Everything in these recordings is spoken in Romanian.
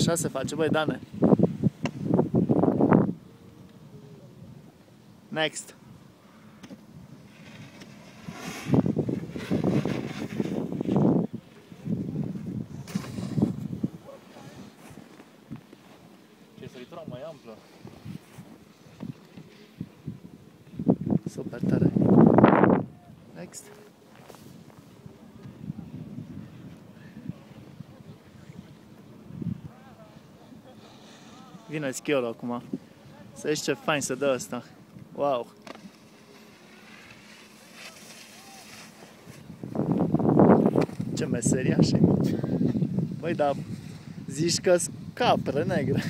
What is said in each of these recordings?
Așa se face, băi, Dane. Next. Ce săritura mai amplă. Super tare. Next. Vine schiorul acum. Să vezi ce fain se dă ăsta. Wow. Ce meseriaș e. Băi, dar zici că-s capre negre.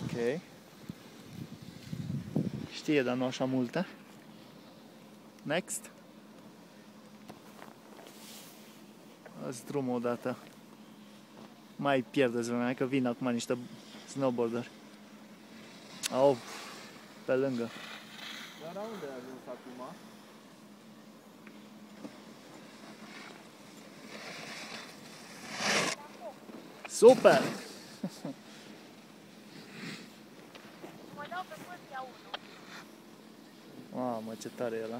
Ok. Știe, dar nu așa multe. Next. Azi drumul odată. Mai pierdeți vremea, că vin acum niște snowboarderi. Au, pe lângă. Dar unde ai ajuns acum? Super! Mă dau pe păstia 1. Mamă, ce tare e ăla.